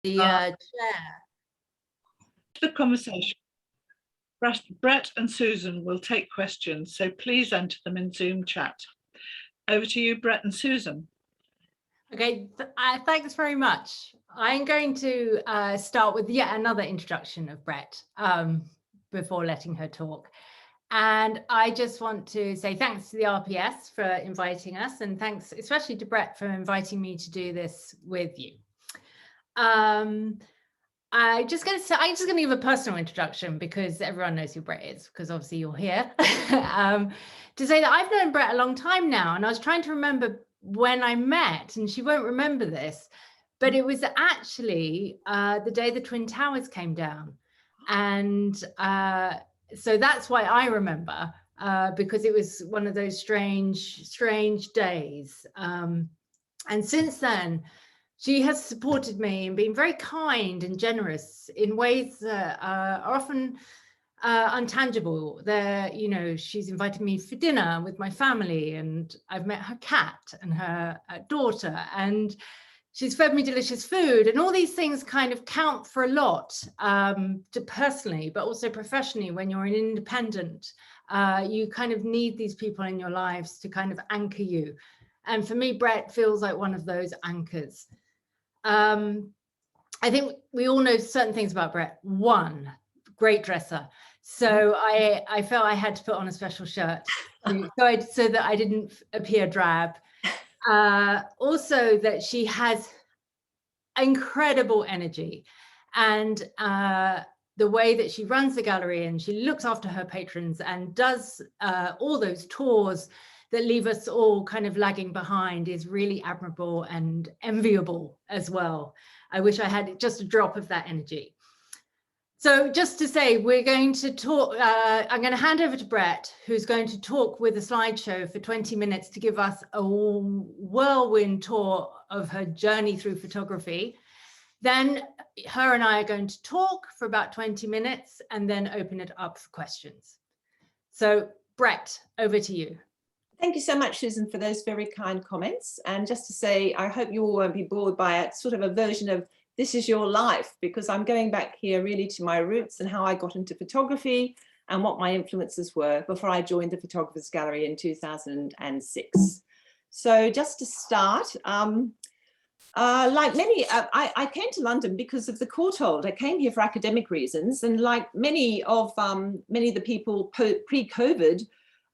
the chair. The conversation. Brett and Susan will take questions, so please enter them in Zoom chat. Over to you, Brett and Susan. Okay, thanks very much. I'm going to start with yet another introduction of Brett before letting her talk. And I just want to say thanks to the RPS for inviting us, and thanks especially to Brett for inviting me to do this with you. I'm just going to give a personal introduction because everyone knows who Brett is, because obviously you're here. To say that I've known Brett a long time now, and I was trying to remember when I met, and she won't remember this, but it was actually the day the Twin Towers came down. And so that's why I remember, because it was one of those strange days. And since then, she has supported me and been very kind and generous in ways that are often untangible. She's invited me for dinner with my family, and I've met her cat and her daughter, and she's fed me delicious food, and all these things kind of count for a lot personally, but also professionally. When you're an independent, you kind of need these people in your lives to kind of anchor you. And for me, Brett feels like one of those anchors. I think we all know certain things about Brett. One, great dresser. So I felt I had to put on a special shirt so that I didn't appear drab. Also that she has incredible energy, and the way that she runs the gallery, and she looks after her patrons and does all those tours that leave us all kind of lagging behind is really admirable and enviable as well. I wish I had just a drop of that energy. So just to say, we're going to talk, I'm going to hand over to Brett, who's going to talk with a slideshow for 20 minutes to give us a whirlwind tour of her journey through photography. Then her and I are going to talk for about 20 minutes and then open it up for questions. So Brett, over to you. Thank you so much, Susan, for those very kind comments. And just to say, I hope you all won't be bored by it, sort of a version of this is your life, because I'm going back here really to my roots and how I got into photography and what my influences were before I joined the Photographers Gallery in 2006. So just to start, like many, I came to London because of the Courtauld. I came here for academic reasons, and like many of the people pre-COVID,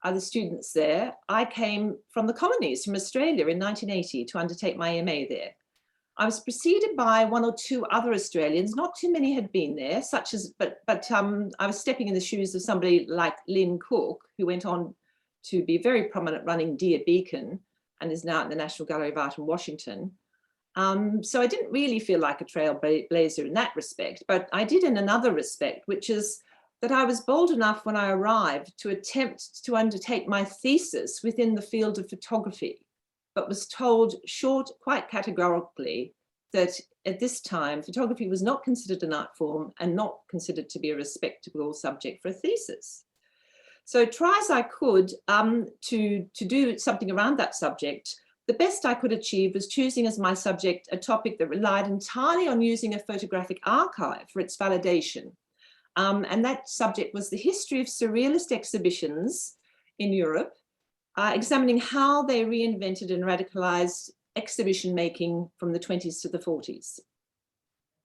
the students there, I came from the colonies, from Australia in 1980 to undertake my MA there. I was preceded by one or two other Australians. Not too many had been there, but I was stepping in the shoes of somebody like Lynn Cook, who went on to be very prominent running Dear Beacon and is now at the National Gallery of Art in Washington. So I didn't really feel like a trailblazer in that respect, but I did in another respect, which is that I was bold enough when I arrived to attempt to undertake my thesis within the field of photography, but was told quite categorically that at this time, photography was not considered an art form and not considered to be a respectable subject for a thesis. So try as I could to do something around that subject, the best I could achieve was choosing as my subject a topic that relied entirely on using a photographic archive for its validation. And that subject was the history of Surrealist exhibitions in Europe, examining how they reinvented and radicalized exhibition making from the 20s to the 40s.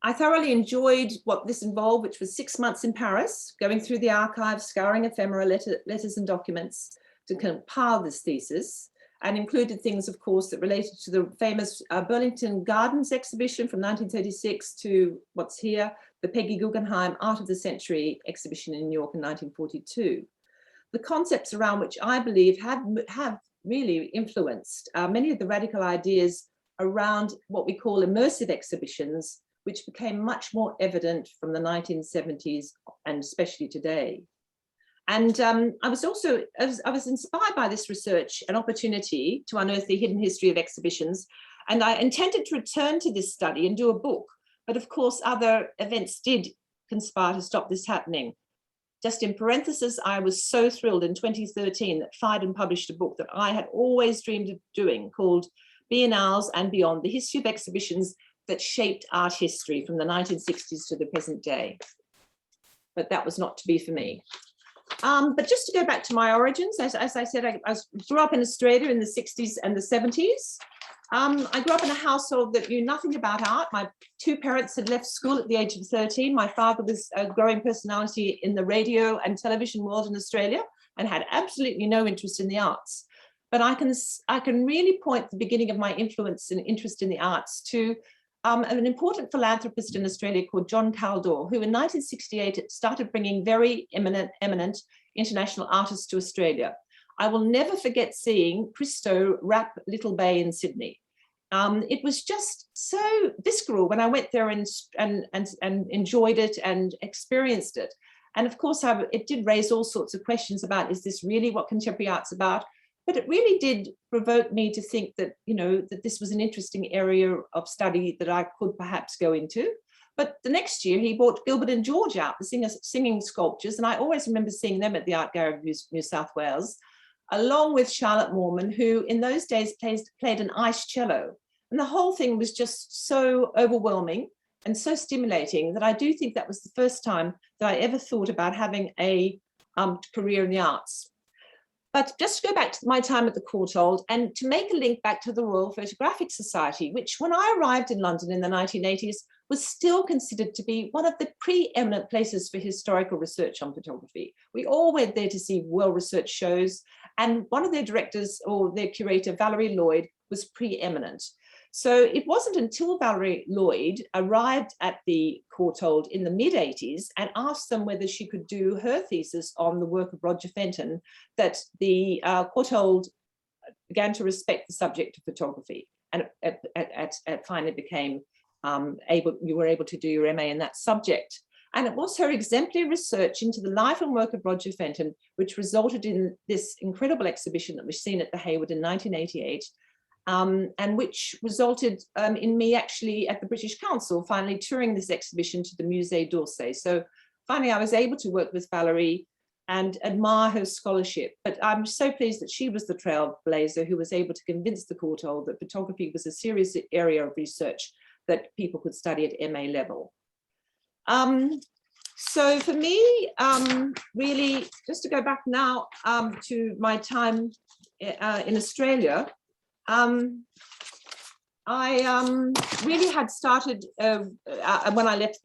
I thoroughly enjoyed what this involved, which was 6 months in Paris, going through the archives, scouring ephemera, letters and documents to compile this thesis, and included things, of course, that related to the famous Burlington Gardens exhibition from 1936 to what's here, the Peggy Guggenheim Art of the Century exhibition in New York in 1942. The concepts around which I believe have really influenced many of the radical ideas around what we call immersive exhibitions, which became much more evident from the 1970s and especially today. And I was inspired by this research, an opportunity to unearth the hidden history of exhibitions. And I intended to return to this study and do a book. But of course, other events did conspire to stop this happening. Just in parenthesis, I was so thrilled in 2013 that Phaidon published a book that I had always dreamed of doing called Biennales and Beyond, the history of exhibitions that shaped art history from the 1960s to the present day. But that was not to be for me. But just to go back to my origins, as I said, I grew up in Australia in the 60s and the 70s. I grew up in a household that knew nothing about art. My two parents had left school at the age of 13. My father was a growing personality in the radio and television world in Australia and had absolutely no interest in the arts. But I can really point the beginning of my influence and interest in the arts to an important philanthropist in Australia called John Courtauld, who in 1968 started bringing very eminent international artists to Australia. I will never forget seeing Christo wrap Little Bay in Sydney. It was just so visceral when I went there and enjoyed it and experienced it. And of course, it did raise all sorts of questions about, is this really what contemporary art's about? But it really did provoke me to think that, you know, that this was an interesting area of study that I could perhaps go into. But the next year he brought Gilbert and George out, the singing sculptures. And I always remember seeing them at the Art Gallery of New South Wales, along with Charlotte Moorman, who in those days played an ice cello. And the whole thing was just so overwhelming and so stimulating that I do think that was the first time that I ever thought about having a career in the arts. But just to go back to my time at the Courtauld and to make a link back to the Royal Photographic Society, which when I arrived in London in the 1980s was still considered to be one of the preeminent places for historical research on photography. We all went there to see well-researched shows, and one of their directors or their curator, Valerie Lloyd, was preeminent. So it wasn't until Valerie Lloyd arrived at the Courtauld in the mid-80s and asked them whether she could do her thesis on the work of Roger Fenton that the Courtauld began to respect the subject of photography, and it finally became you were able to do your MA in that subject. And it was her exemplary research into the life and work of Roger Fenton which resulted in this incredible exhibition that was seen at the Hayward in 1988. And which resulted in me actually at the British Council finally touring this exhibition to the Musée d'Orsay. So finally I was able to work with Valerie and admire her scholarship. But I'm so pleased that she was the trailblazer who was able to convince the Courtauld that photography was a serious area of research that people could study at MA level. So for me, really, just to go back now to my time in Australia, I really had started when I left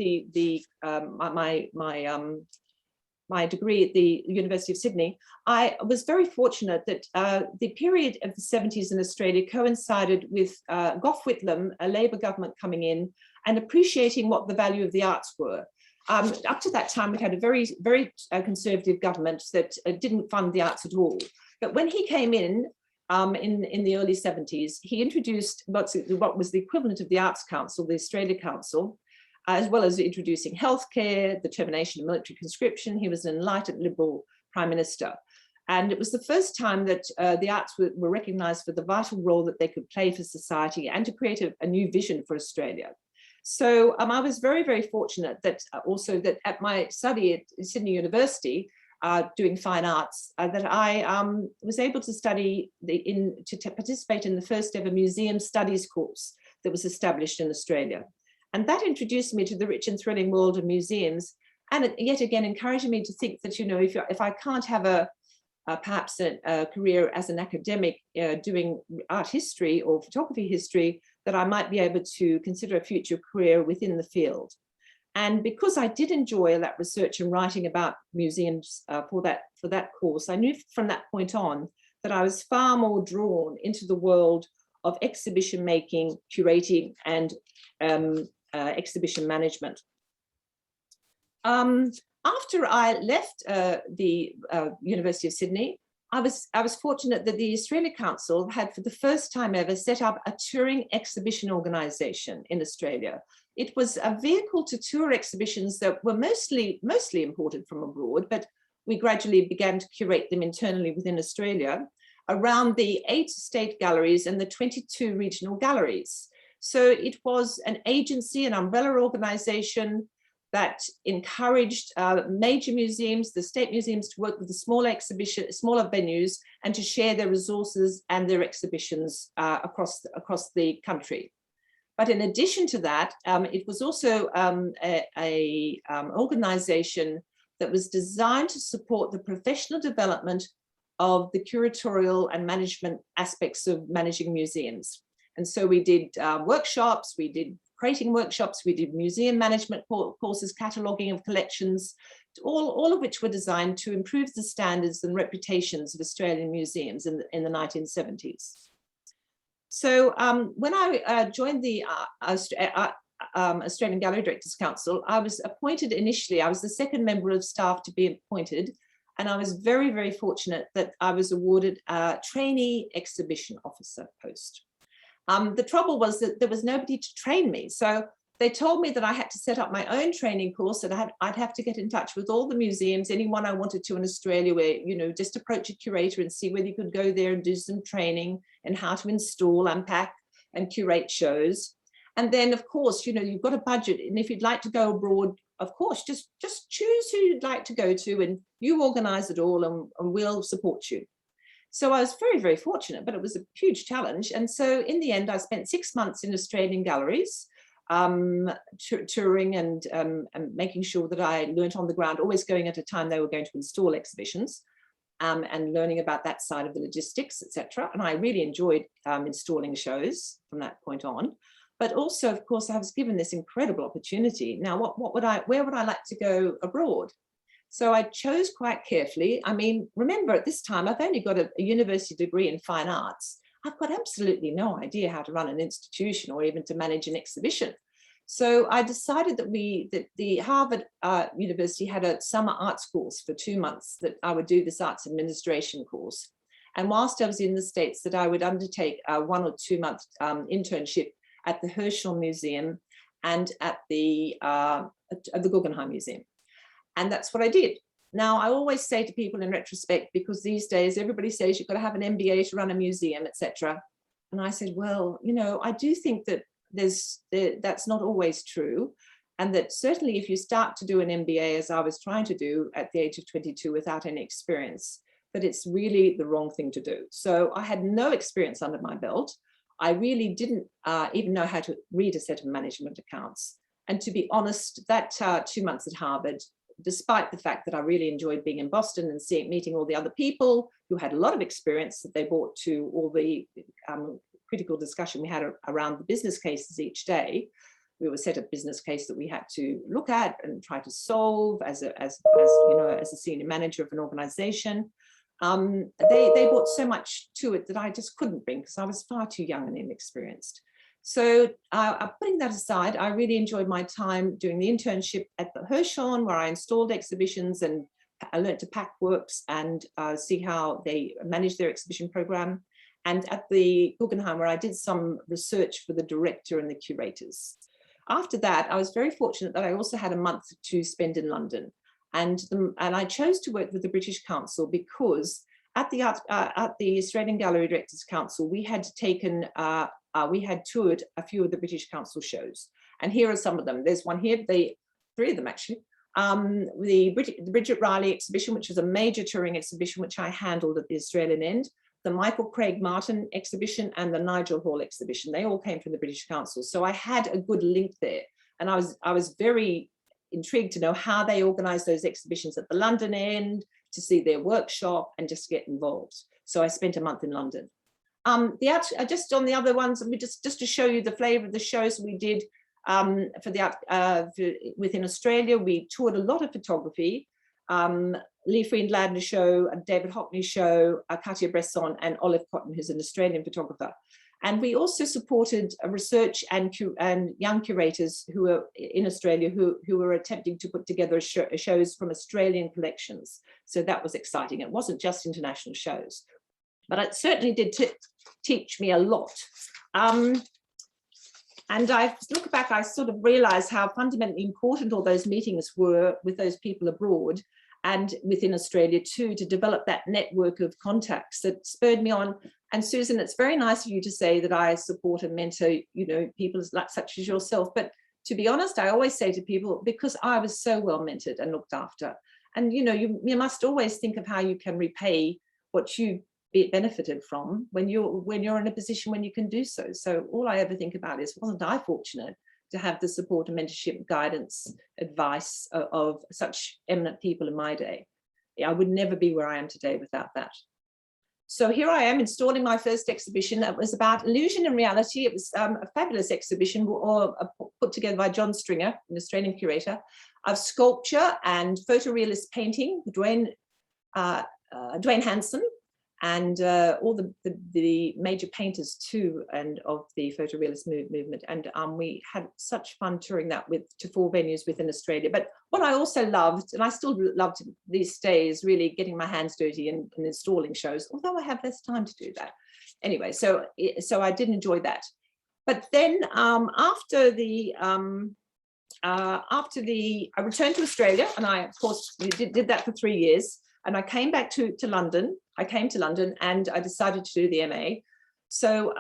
my degree at the University of Sydney. I was very fortunate that the period of the 70s in Australia coincided with Gough Whitlam, a Labor government coming in and appreciating what the value of the arts were. Up to that time, we had a very conservative government that didn't fund the arts at all. But when he came in the early 70s, he introduced what was the equivalent of the Arts Council, the Australia Council, as well as introducing healthcare, the termination of military conscription. He was an enlightened Liberal Prime Minister. And it was the first time that the arts were recognised for the vital role that they could play for society and to create a new vision for Australia. So I was very fortunate that also that at my study at Sydney University, doing fine arts, that I was able to study to participate in the first ever museum studies course that was established in Australia. And that introduced me to the rich and thrilling world of museums, and it yet again encouraged me to think that, you know, if I can't have perhaps a career as an academic doing art history or photography history, that I might be able to consider a future career within the field. And because I did enjoy that research and writing about museums for that course, I knew from that point on that I was far more drawn into the world of exhibition making, curating, and exhibition management. After I left the University of Sydney, I was fortunate that the Australia Council had, for the first time ever, set up a touring exhibition organisation in Australia. It was a vehicle to tour exhibitions that were mostly imported from abroad, but we gradually began to curate them internally within Australia around the 8 state galleries and the 22 regional galleries. So it was an agency, an umbrella organisation that encouraged major museums, the state museums, to work with the smaller venues and to share their resources and their exhibitions across the country. But in addition to that, it was also an organization that was designed to support the professional development of the curatorial and management aspects of managing museums. And so we did workshops, we did curating workshops, we did museum management courses, cataloguing of collections, all of which were designed to improve the standards and reputations of Australian museums in the 1970s. So when I joined the Australian Gallery Directors Council, I was appointed initially, I was the second member of staff to be appointed, and I was very, very fortunate that I was awarded a trainee exhibition officer post. The trouble was that there was nobody to train me. So they told me that I had to set up my own training course, and I'd have to get in touch with all the museums, anyone I wanted to in Australia, where, you know, just approach a curator and see whether you could go there and do some training and how to install, unpack and curate shows. And then, of course, you know, you've got a budget, and if you'd like to go abroad, of course, just choose who you'd like to go to, and you organize it all, and we'll support you. So I was very, very fortunate, but it was a huge challenge. And so in the end, I spent 6 months in Australian galleries, touring and making sure that I learnt on the ground, always going at a time they were going to install exhibitions, and learning about that side of the logistics, etc. And I really enjoyed installing shows from that point on. But also, of course, I was given this incredible opportunity. Now, where would I like to go abroad? So I chose quite carefully. I mean, remember at this time, I've only got a university degree in fine arts. I've got absolutely no idea how to run an institution or even to manage an exhibition. So I decided that the Harvard University had a summer arts course for 2 months, that I would do this arts administration course. And whilst I was in the States, that I would undertake a 1 or 2 month internship at the Herschel Museum and at the Guggenheim Museum. And that's what I did. Now, I always say to people in retrospect, because these days everybody says you've got to have an MBA to run a museum, etc. And I said, well, you know, I do think that that's not always true. And that certainly if you start to do an MBA, as I was trying to do at the age of 22 without any experience, that it's really the wrong thing to do. So I had no experience under my belt. I really didn't even know how to read a set of management accounts. And to be honest, that 2 months at Harvard, despite the fact that I really enjoyed being in Boston and meeting all the other people who had a lot of experience that they brought to all the critical discussion we had around the business cases each day. We were set a business case that we had to look at and try to solve as a senior manager of an organization. They brought so much to it that I just couldn't bring, because I was far too young and inexperienced. So putting that aside, I really enjoyed my time doing the internship at the Herschel, where I installed exhibitions and I learned to pack works and see how they manage their exhibition program. And at the Guggenheim, where I did some research for the director and the curators. After that, I was very fortunate that I also had a month to spend in London. And I chose to work with the British Council because at the Australian Gallery Directors Council, we had toured a few of the British Council shows. And here are some of them. There's one here, 3 of them actually. The Bridget Riley exhibition, which was a major touring exhibition, which I handled at the Australian end. The Michael Craig Martin exhibition and the Nigel Hall exhibition. They all came from the British Council. So I had a good link there. And I was very intrigued to know how they organized those exhibitions at the London end, to see their workshop and just get involved. So I spent a month in London. Just on the other ones, just to show you the flavor of the shows we did within Australia, we toured a lot of photography. Lee Friedlander show, a David Hockney show, Cartier-Bresson and Olive Cotton, who's an Australian photographer. And we also supported research and young curators who were in Australia who were attempting to put together shows from Australian collections. So that was exciting. It wasn't just international shows, but it certainly did teach me a lot. And I look back, I sort of realized how fundamentally important all those meetings were with those people abroad and within Australia too, to develop that network of contacts that spurred me on. And Susan, it's very nice of you to say that I support and mentor, people such as yourself. But to be honest, I always say to people, because I was so well mentored and looked after. And you must always think of how you can repay what you benefited from when you're in a position when you can do so. So all I ever think about is, wasn't I fortunate to have the support and mentorship, guidance, advice of such eminent people in my day? I would never be where I am today without that. So here I am installing my first exhibition. That was about illusion and reality. It was a fabulous exhibition put together by John Stringer, an Australian curator, of sculpture and photorealist painting, Dwayne Hanson, and all the major painters too, and of the photorealist movement. And we had such fun touring that to 4 venues within Australia. But what I also loved, and I still love to these days, really getting my hands dirty and installing shows, although I have less time to do that. Anyway, so I did enjoy that. But then after I returned to Australia, and I, of course, did that for 3 years. And I came back to London. I came to London and I decided to do the MA. So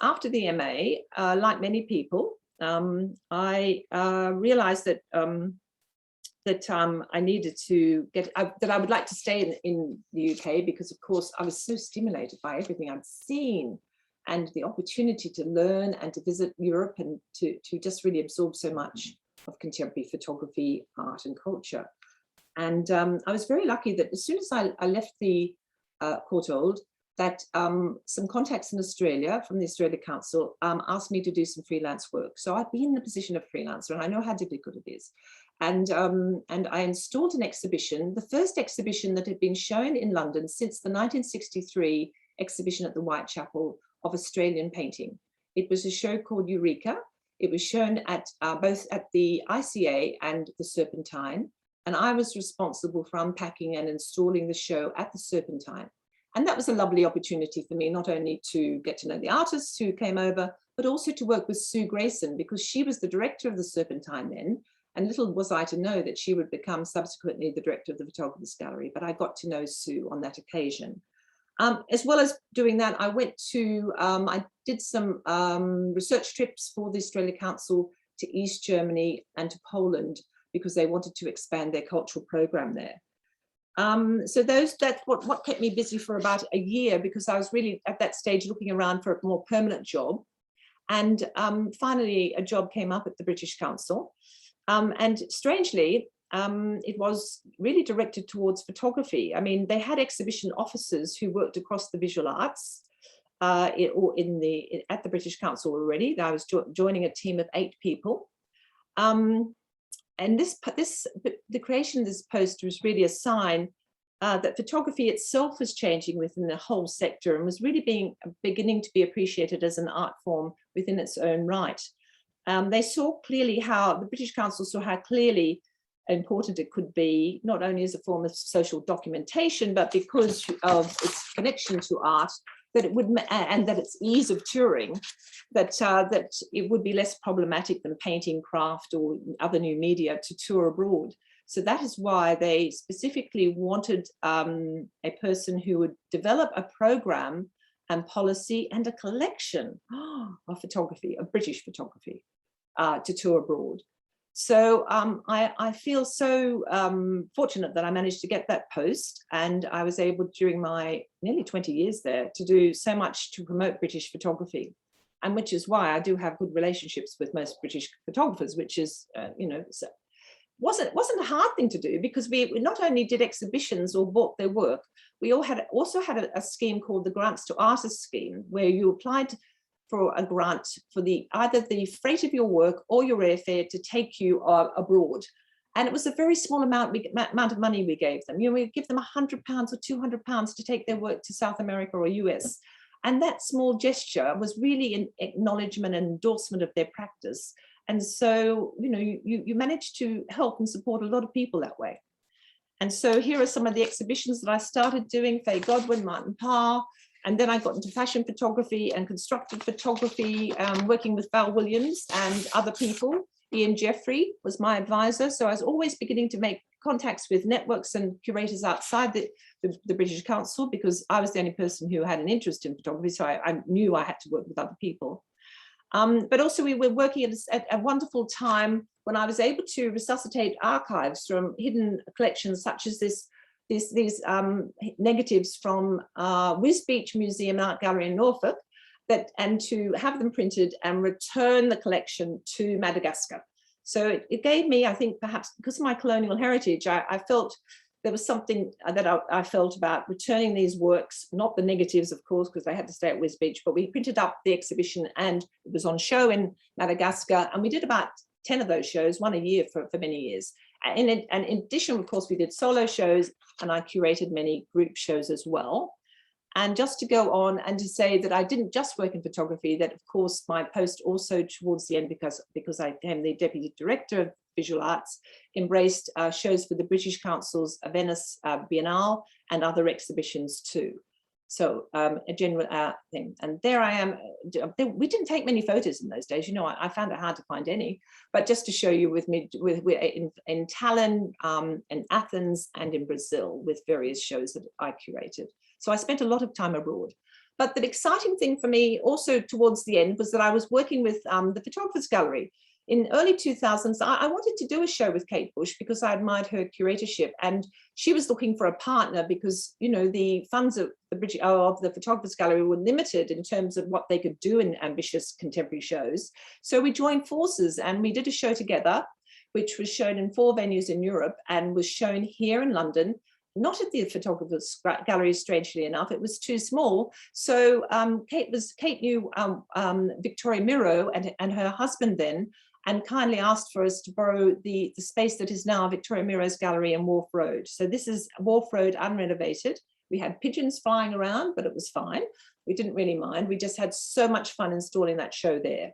after the MA, like many people, I realized that I needed to that I would like to stay in the UK, because of course I was so stimulated by everything I'd seen and the opportunity to learn and to visit Europe and to just really absorb so much of contemporary photography, art and culture. And I was very lucky that as soon as I left the Courtauld, that some contacts in Australia from the Australia Council asked me to do some freelance work. So I've been in the position of freelancer, and I know how difficult it is. And I installed an exhibition, the first exhibition that had been shown in London since the 1963 exhibition at the Whitechapel of Australian painting. It was a show called Eureka. It was shown at both at the ICA and the Serpentine. And I was responsible for unpacking and installing the show at the Serpentine. And that was a lovely opportunity for me, not only to get to know the artists who came over, but also to work with Sue Grayson, because she was the director of the Serpentine then. And little was I to know that she would become subsequently the director of the Photographers Gallery, but I got to know Sue on that occasion. As well as doing that, I went to, I did some research trips for the Australia Council to East Germany and to Poland, because they wanted to expand their cultural program there. So that's what kept me busy for about a year, because I was really at that stage looking around for a more permanent job. And finally, a job came up at the British Council. And strangely, it was really directed towards photography. I mean, they had exhibition officers who worked across the visual arts at the British Council already. I was joining a team of 8 people. And the creation of this post was really a sign that photography itself was changing within the whole sector and was really beginning to be appreciated as an art form within its own right. They saw clearly how, the British Council saw how clearly important it could be, not only as a form of social documentation, but because of its connection to art, that it would, and that its ease of touring, that it would be less problematic than painting, craft or other new media to tour abroad. So that is why they specifically wanted a person who would develop a program and policy and a collection of photography, of British photography, to tour abroad. So I feel so fortunate that I managed to get that post, and I was able during my nearly 20 years there to do so much to promote British photography, and which is why I do have good relationships with most British photographers, which is, you know, wasn't a hard thing to do, because we not only did exhibitions or bought their work, we also had a scheme called the Grants to Artists scheme, where you applied for a grant for either the freight of your work or your airfare to take you abroad. And it was a very small amount of money we gave them. You know, we give them £100 or £200 to take their work to South America or US. And that small gesture was really an acknowledgement and endorsement of their practice. And so, you know, you manage to help and support a lot of people that way. And so here are some of the exhibitions that I started doing: Faye Godwin, Martin Parr. And then I got into fashion photography and constructed photography, working with Val Williams and other people. Ian Jeffrey was my advisor. So I was always beginning to make contacts with networks and curators outside the British Council, because I was the only person who had an interest in photography. So I knew I had to work with other people. But also we were working at a wonderful time when I was able to resuscitate archives from hidden collections, such as this these negatives from Wisbech Museum and Art Gallery in Norfolk, and to have them printed and return the collection to Madagascar. So it gave me, I think, perhaps because of my colonial heritage, I felt there was something that I felt about returning these works, not the negatives, of course, because they had to stay at Wisbech, but we printed up the exhibition and it was on show in Madagascar. And we did about 10 of those shows, one a year for many years. And in addition, of course, we did solo shows and I curated many group shows as well. And just to go on and to say that I didn't just work in photography, that of course my post also towards the end, because I became the Deputy Director of Visual Arts, embraced shows for the British Council's Venice Biennale and other exhibitions too. So a general thing. And there I am. We didn't take many photos in those days. You know, I found it hard to find any, but just to show you with me in Tallinn, in Athens and in Brazil with various shows that I curated. So I spent a lot of time abroad. But the exciting thing for me also towards the end was that I was working with the Photographers Gallery. In early 2000s, I wanted to do a show with Kate Bush because I admired her curatorship, and she was looking for a partner because, you know, the funds of the Photographers Gallery were limited in terms of what they could do in ambitious contemporary shows. So we joined forces and we did a show together, which was shown in 4 venues in Europe and was shown here in London. Not at the Photographers Gallery, strangely enough, it was too small. So Kate knew Victoria Miro and her husband then, and kindly asked for us to borrow the space that is now Victoria Miro's gallery in Wharf Road. So this is Wharf Road unrenovated. We had pigeons flying around, but it was fine. We didn't really mind. We just had so much fun installing that show there.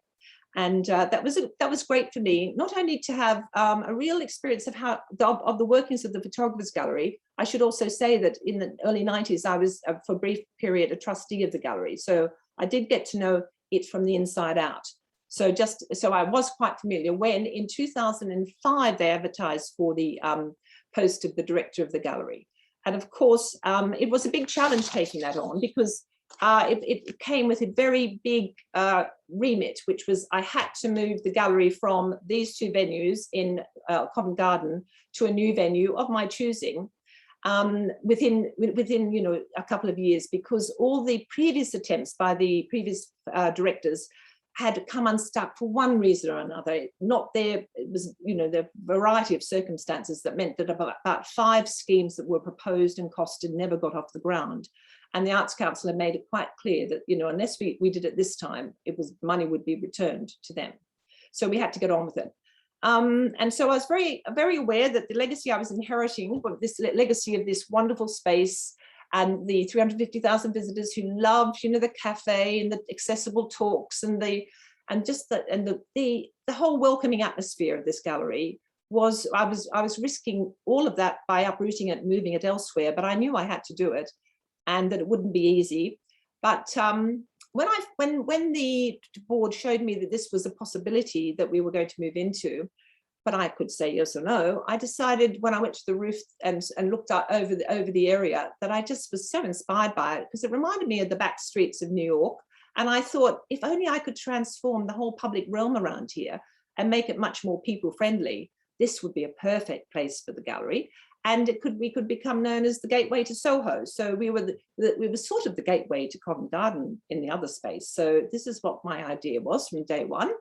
And that was great for me, not only to have a real experience of the workings of the Photographers Gallery. I should also say that in the early 90s, I was for a brief period a trustee of the gallery. So I did get to know it from the inside out. So I was quite familiar when in 2005, they advertised for the post of the director of the gallery. And of course, it was a big challenge taking that on because it came with a very big remit, which was I had to move the gallery from these 2 venues in Covent Garden to a new venue of my choosing within you know, a couple of years, because all the previous attempts by the previous directors had come unstuck for one reason or another. It was, you know, the variety of circumstances that meant that about 5 schemes that were proposed and costed never got off the ground. And the Arts Council had made it quite clear that, you know, unless we did it this time, money would be returned to them. So we had to get on with it. And so I was very, very aware that the legacy I was inheriting, this legacy of this wonderful space and the 350,000 visitors who loved, you know, the cafe and the accessible talks and the whole welcoming atmosphere of this gallery was, I was risking all of that by uprooting it, moving it elsewhere, but I knew I had to do it and that it wouldn't be easy. But when the board showed me that this was a possibility that we were going to move into, but I could say yes or no, I decided when I went to the roof and looked out over the area that I just was so inspired by it because it reminded me of the back streets of New York. And I thought, if only I could transform the whole public realm around here and make it much more people friendly, this would be a perfect place for the gallery. And we could become known as the gateway to Soho. So we were sort of the gateway to Covent Garden in the other space. So this is what my idea was from day one.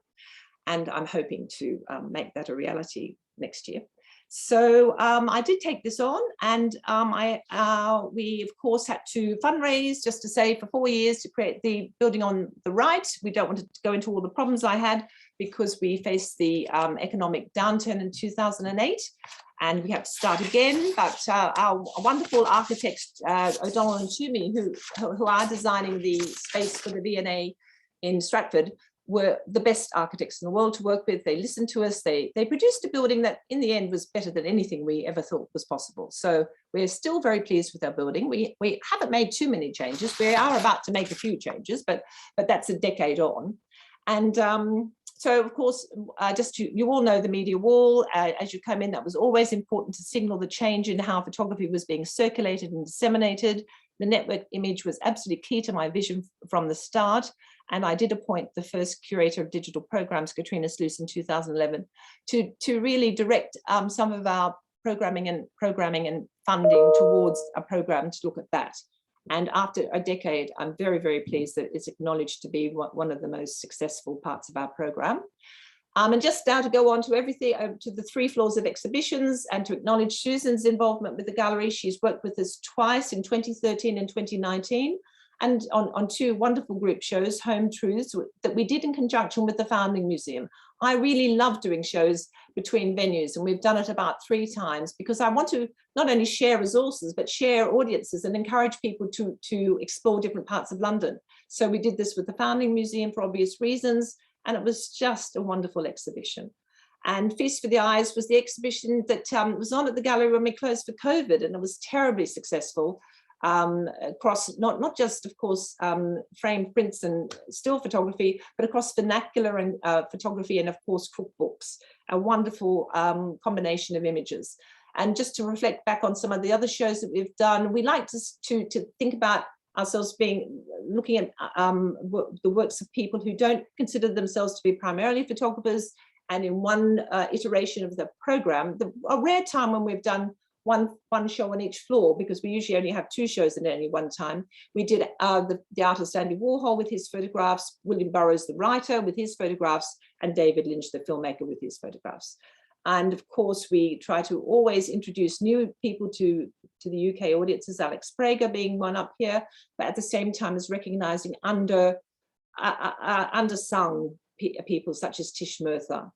And I'm hoping to make that a reality next year. So I did take this on, and we of course had to fundraise, just to say, for 4 years to create the building on the right. We don't want to go into all the problems I had because we faced the economic downturn in 2008, and we have to start again. But our wonderful architects, O'Donnell and Toomey, who are designing the space for the V&A in Stratford, were the best architects in the world to work with. They listened to us. They produced a building that in the end was better than anything we ever thought was possible. So we're still very pleased with our building. We haven't made too many changes. We are about to make a few changes, but that's a decade on. And so of course, you all know the media wall. As you come in, that was always important to signal the change in how photography was being circulated and disseminated. The network image was absolutely key to my vision from the start. And I did appoint the first curator of digital programs, Katrina Sluice, in 2011, to really direct some of our programming and funding towards a program to look at that. And after a decade, I'm very, very pleased that it's acknowledged to be one of the most successful parts of our program. And just now to go on to everything, to the 3 floors of exhibitions, and to acknowledge Susan's involvement with the gallery. She's worked with us twice in 2013 and 2019, and on 2 wonderful group shows, Home Truths, that we did in conjunction with the Founding Museum. I really love doing shows between venues, and we've done it about 3 times, because I want to not only share resources, but share audiences and encourage people to explore different parts of London. So we did this with the Founding Museum for obvious reasons, and it was just a wonderful exhibition. And Feast for the Eyes was the exhibition that was on at the gallery when we closed for COVID, and it was terribly successful. Across not just, of course, framed prints and still photography, but across vernacular and photography, and of course cookbooks, a wonderful combination of images. And just to reflect back on some of the other shows that we've done, we like to think about ourselves looking at the works of people who don't consider themselves to be primarily photographers. And in one iteration of the program, a rare time when we've done one show on each floor, because we usually only have 2 shows at any one time. We did the artist Andy Warhol with his photographs, William Burroughs the writer with his photographs, and David Lynch the filmmaker with his photographs. And of course, we try to always introduce new people to the UK audiences, Alex Prager being one up here, but at the same time as recognizing undersung people such as Tish Murtha,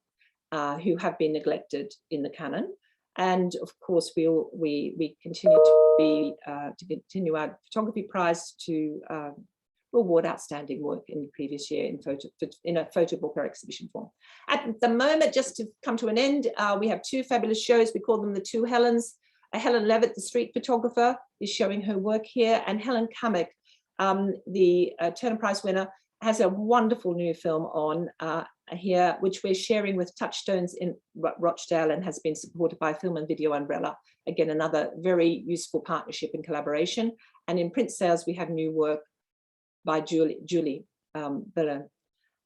who have been neglected in the canon. And of course, we continue to continue our photography prize to reward outstanding work in the previous year in a photo book or exhibition form. At the moment, just to come to an end, we have 2 fabulous shows. We call them the 2 Helens. Helen Levitt, the street photographer, is showing her work here, and Helen Kamek, the Turner Prize winner, has a wonderful new film on here, which we're sharing with Touchstones in Rochdale, and has been supported by Film and Video Umbrella. Again, another very useful partnership and collaboration. And in print sales, we have new work by Julie Bellin.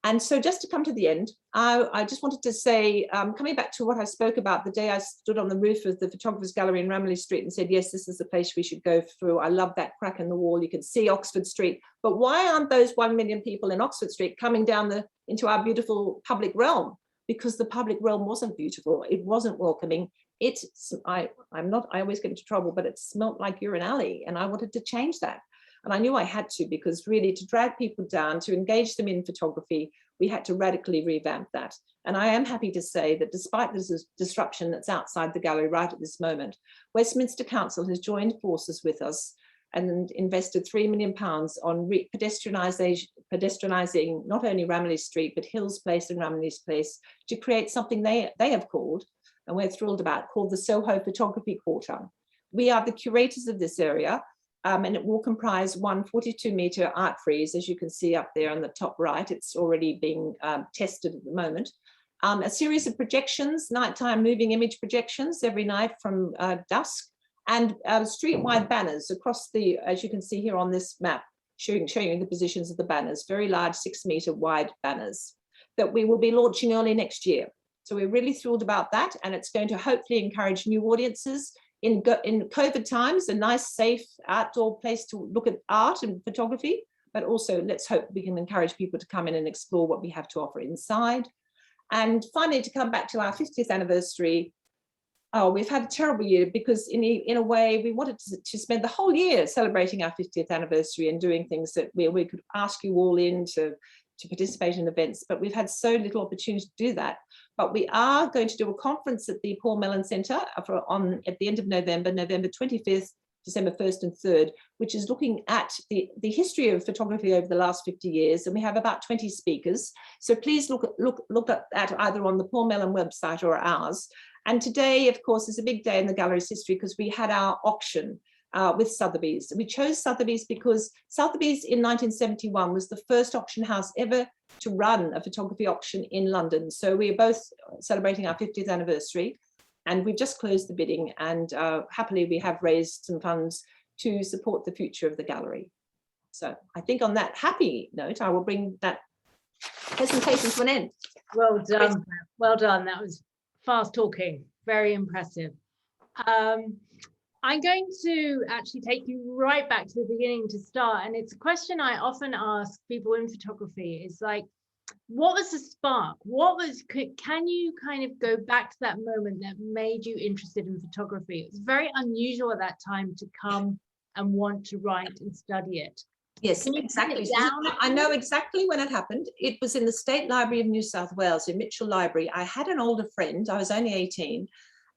And so just to come to the end, I just wanted to say, coming back to what I spoke about the day I stood on the roof of the Photographers Gallery in Ramilly Street and said, yes, this is the place we should go through. I love that crack in the wall. You can see Oxford Street. But why aren't those 1 million people in Oxford Street coming down into our beautiful public realm? Because the public realm wasn't beautiful. It wasn't welcoming. I always get into trouble, but it smelt like you're an alley. And I wanted to change that. And I knew I had to, because really to drag people down, to engage them in photography, we had to radically revamp that. And I am happy to say that despite this disruption that's outside the gallery right at this moment, Westminster Council has joined forces with us and invested £3 million on pedestrianising not only Ramilly Street, but Hills Place and Ramilly's Place, to create something they have called, and we're thrilled about, called the Soho Photography Quarter. We are the curators of this area. And it will comprise one 42-metre art frieze, as you can see up there on the top right. It's already being tested at the moment. A series of projections, nighttime moving image projections every night from dusk, and street-wide banners across the, as you can see here on this map, showing you the positions of the banners, very large 6-metre wide banners that we will be launching early next year. So we're really thrilled about that, and it's going to hopefully encourage new audiences. In COVID times, a nice, safe outdoor place to look at art and photography, but also let's hope we can encourage people to come in and explore what we have to offer inside. And finally, to come back to our 50th anniversary, we've had a terrible year, because in a way we wanted to spend the whole year celebrating our 50th anniversary and doing things that we could ask you all in to participate in events, but we've had so little opportunity to do that. But we are going to do a conference at the Paul Mellon Centre at the end of November 25th, December 1st and 3rd, which is looking at the history of photography over the last 50 years. And we have about 20 speakers. So please look at that either on the Paul Mellon website or ours. And today, of course, is a big day in the gallery's history, because we had our auction with Sotheby's. We chose Sotheby's because Sotheby's in 1971 was the first auction house ever to run a photography auction in London. So we are both celebrating our 50th anniversary, and we've just closed the bidding, and happily we have raised some funds to support the future of the gallery. So I think on that happy note, I will bring that presentation to an end. Well done. Well done. That was fast talking. Very impressive. I'm going to actually take you right back to the beginning to start. And it's a question I often ask people in photography. It's like, what was the spark? Can you kind of go back to that moment that made you interested in photography? It was very unusual at that time to come and want to write and study it. Yes, exactly. I know exactly when it happened. It was in the State Library of New South Wales, in Mitchell Library. I had an older friend, I was only 18,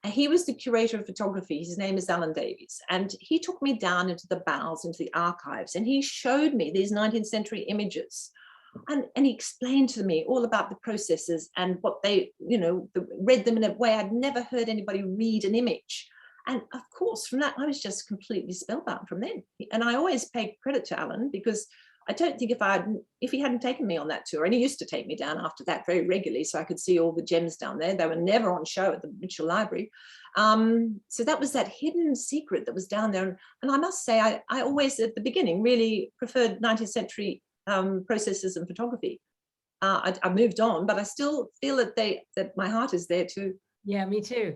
and he was the curator of photography. His name is Alan Davies. And he took me down into the bowels, into the archives, and he showed me these 19th century images. And he explained to me all about the processes and what they, read them in a way I'd never heard anybody read an image. And of course, from that, I was just completely spellbound from then. And I always pay credit to Alan, because I don't think if he hadn't taken me on that tour, and he used to take me down after that very regularly, so I could see all the gems down there. They were never on show at the Mitchell Library. So that was that hidden secret that was down there. And I must say, I always, at the beginning, really preferred 19th century processes and photography. I moved on, but I still feel that my heart is there too. Yeah, me too.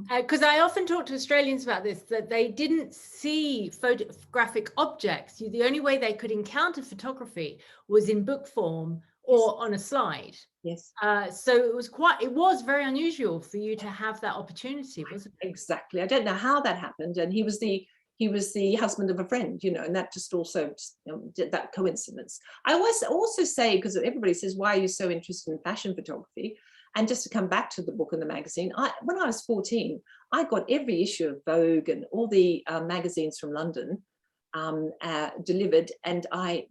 Because I often talk to Australians about this, that they didn't see photographic objects. The only way they could encounter photography was in book form or on a slide. Yes. So it was very unusual for you to have that opportunity, wasn't it? Exactly. I don't know how that happened. And he was the husband of a friend, and that just also did that coincidence. I always also say, because everybody says, why are you so interested in fashion photography? And just to come back to the book and the magazine, when I was 14, I got every issue of Vogue and all the magazines from London delivered, and I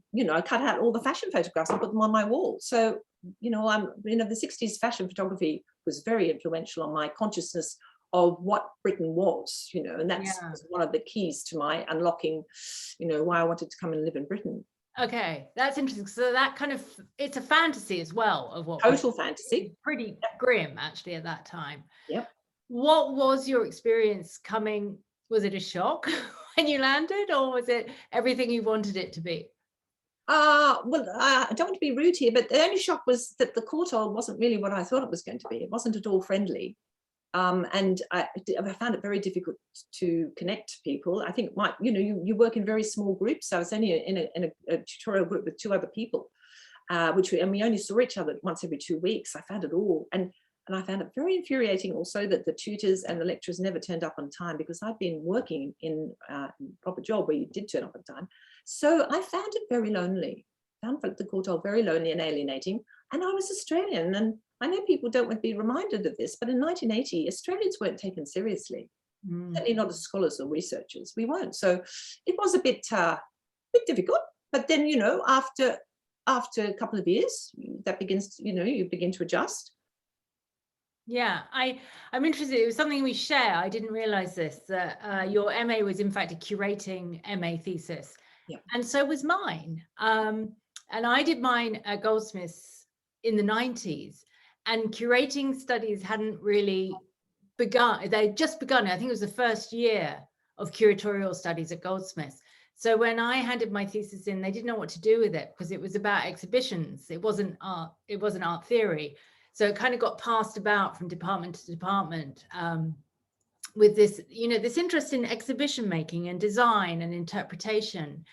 cut out all the fashion photographs and put them on my wall. So the 60s fashion photography was very influential on my consciousness of what Britain was, and that's one of the keys to my unlocking, why I wanted to come and live in Britain. Okay, that's interesting. So that it's a fantasy as well of what total fantasy, pretty grim actually at that time. Yep. What was your experience coming? Was it a shock when you landed, or was it everything you wanted it to be? Well, I don't want to be rude here, but the only shock was that the Courtauld wasn't really what I thought it was going to be. It wasn't at all friendly. And I found it very difficult to connect people. I think you work in very small groups. I was only in a tutorial group with 2 other people, and we only saw each other once every 2 weeks. I found it all, and I found it very infuriating also that the tutors and the lecturers never turned up on time, because I'd been working in a proper job where you did turn up on time. So I found it very lonely. Found the Courtauld very lonely and alienating. And I was Australian, and I know people don't want to be reminded of this, but in 1980, Australians weren't taken seriously. Certainly not as scholars or researchers. We weren't. So it was a bit difficult. But then, after a couple of years, that begins, you begin to adjust. Yeah, I'm interested. It was something we share. I didn't realize this, that your MA was in fact a curating MA thesis. Yeah. And so was mine. And I did mine at Goldsmiths in the 90s. And curating studies hadn't really begun. They'd just begun. I think it was the first year of curatorial studies at Goldsmiths. So when I handed my thesis in, they didn't know what to do with it, because it was about exhibitions. It wasn't art. It wasn't art theory. So it kind of got passed about from department to department with this, this interest in exhibition making and design and interpretation,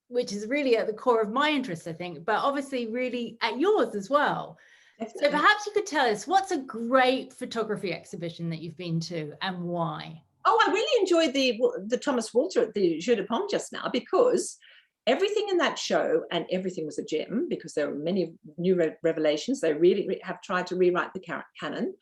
which is really at the core of my interest, I think, but obviously really at yours as well. Definitely. So perhaps you could tell us, what's a great photography exhibition that you've been to and why? Oh, I really enjoyed the Thomas Walter at the Jeu de Paume just now, because everything in that show, and everything was a gem, because there were many new revelations. They really have tried to rewrite the canon.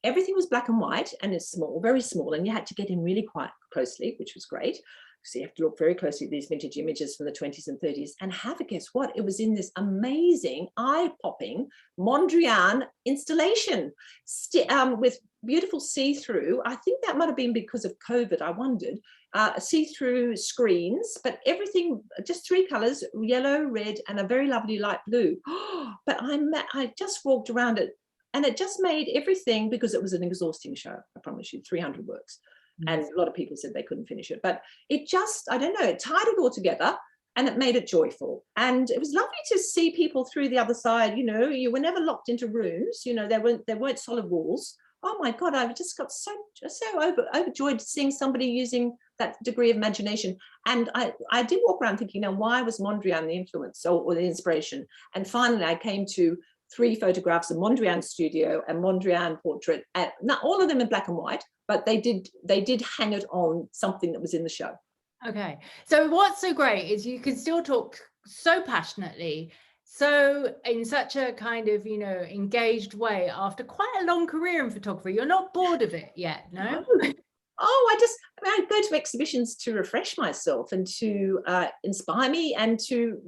Everything was black and white, and it's small, very small, and you had to get in really quite closely, which was great. So you have to look very closely at these vintage images from the 20s and 30s, and have a guess what? It was in this amazing, eye-popping Mondrian installation with beautiful see-through. I think that might have been because of COVID, I wondered. See-through screens, but everything, just 3 colors, yellow, red, and a very lovely light blue. But I just walked around it, and it just made everything, because it was an exhausting show, I promise you, 300 works. And a lot of people said they couldn't finish it, but it just, I don't know, it tied it all together, and it made it joyful. And it was lovely to see people through the other side. You were never locked into rooms. There weren't solid walls. oh my God, I just got so overjoyed seeing somebody using that degree of imagination. And I did walk around thinking, now, why was Mondrian the influence or the inspiration? And finally, I came to 3 photographs of Mondrian's studio and Mondrian portrait, and not all of them in black and white, but they did hang it on something that was in the show. Okay, so what's so great is you can still talk so passionately, so in such a kind of, you know, engaged way after quite a long career in photography. You're not bored of it yet, no? Oh, I go to exhibitions to refresh myself and to inspire me and to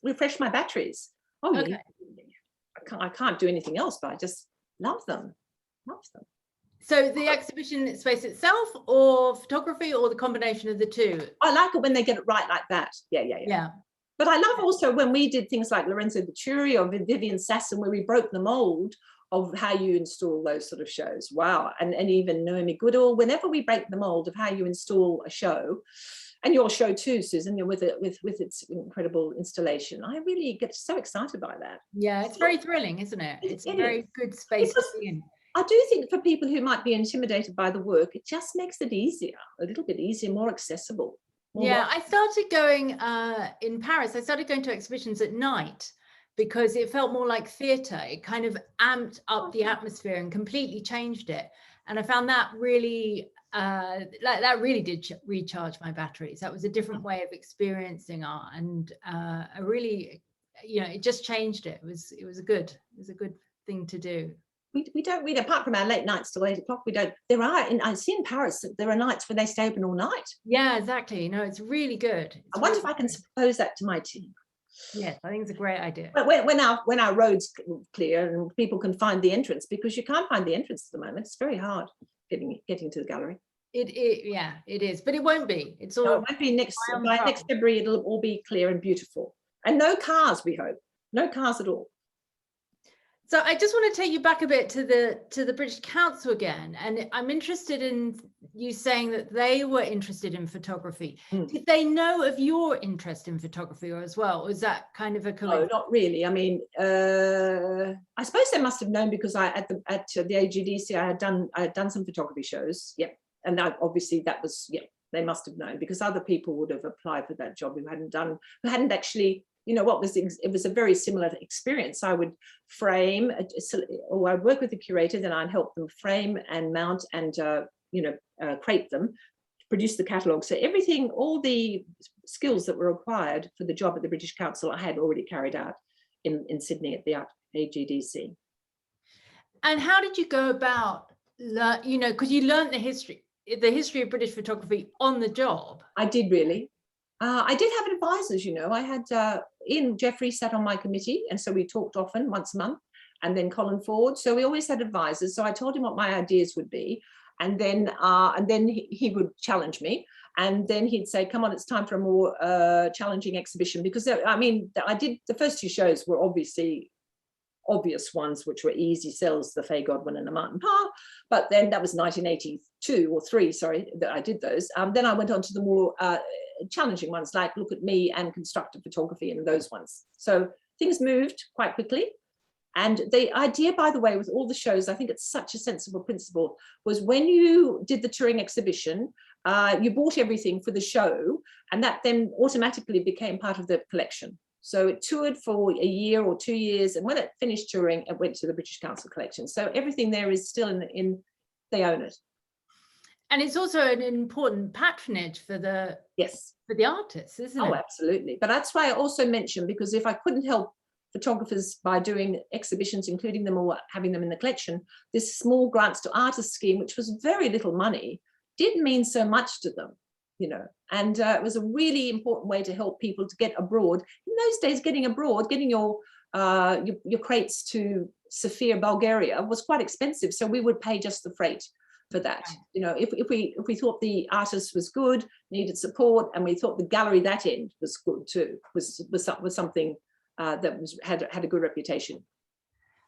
refresh my batteries. Oh, yeah. Okay. I can't do anything else, but I just love them. Love them. So the exhibition space itself, or photography, or the combination of the two? I like it when they get it right like that. Yeah. But I love also when we did things like Lorenzo Vittori or Vivian Sasson, where we broke the mold of how you install those sort of shows. Wow. And even Naomi Goodall, whenever we break the mold of how you install a show, and your show too, Susan, with its incredible installation, I really get so excited by that. Yeah, it's very thrilling, isn't it? It's a very good space to be in. I do think for people who might be intimidated by the work, it just makes it easier, a little bit easier, more accessible. Yeah, I started going in Paris. I started going to exhibitions at night because it felt more like theatre. It kind of amped up the atmosphere and completely changed it. And I found that really, that really did recharge my batteries. That was a different way of experiencing art, and I really, you know, it just changed it. It was a good thing to do. We don't read, apart from our late nights till 8 o'clock, we don't, I see in Paris that there are nights where they stay open all night. Yeah, exactly. No, it's really good. I wonder if I can propose that to my team. Yes, I think it's a great idea. But when our roads clear and people can find the entrance, because you can't find the entrance at the moment, it's very hard getting to the gallery. Yeah, it is, but it won't be. It's all. No, it won't be by next February. It'll all be clear and beautiful, and no cars. We hope no cars at all. So I just want to take you back a bit to the British Council again, and I'm interested in you saying that they were interested in photography. Did they know of your interest in photography as well? Or was that kind of a No, not really. I mean, I suppose they must have known, because at the AGDC I had done some photography shows. Yep, and obviously that was, yeah, they must have known, because other people would have applied for that job who hadn't actually. You know, it was a very similar experience. I would frame, or I'd work with the curator, then I'd help them frame and mount and, crate them, produce the catalogue. So everything, all the skills that were required for the job at the British Council, I had already carried out in Sydney at the AGDC. And how did you go about, because you learned the history of British photography on the job? I did, really. I did have advisors, you know. I had Ian Jeffrey sat on my committee, and so we talked often, once a month, and then Colin Ford. So we always had advisors. So I told him what my ideas would be, and then he would challenge me, and then he'd say, "Come on, it's time for a more challenging exhibition." Because I mean, I did the first 2 shows were obviously obvious ones, which were easy sells, the Faye Godwin and the Martin Parr. But then that was 1982 or 3, sorry, that I did those. Then I went on to the more challenging ones, like Look at Me and Constructive Photography, and those ones. So things moved quite quickly. And the idea, by the way, with all the shows, I think it's such a sensible principle, was when you did the touring exhibition, you bought everything for the show, and that then automatically became part of the collection. So it toured for a year or 2 years, and when it finished touring, it went to the British Council collection. So everything there is still they own it. And it's also an important patronage for the artists, isn't it? Oh, absolutely. But that's why I also mentioned, because if I couldn't help photographers by doing exhibitions, including them or having them in the collection, this small grants to artists scheme, which was very little money, did mean so much to them. You know, and it was a really important way to help people to get abroad. In those days, getting abroad, getting your crates to Sofia, Bulgaria, was quite expensive. So we would pay just the freight for that. You know, if we thought the artist was good, needed support, and we thought the gallery that end was good too, was something that had a good reputation.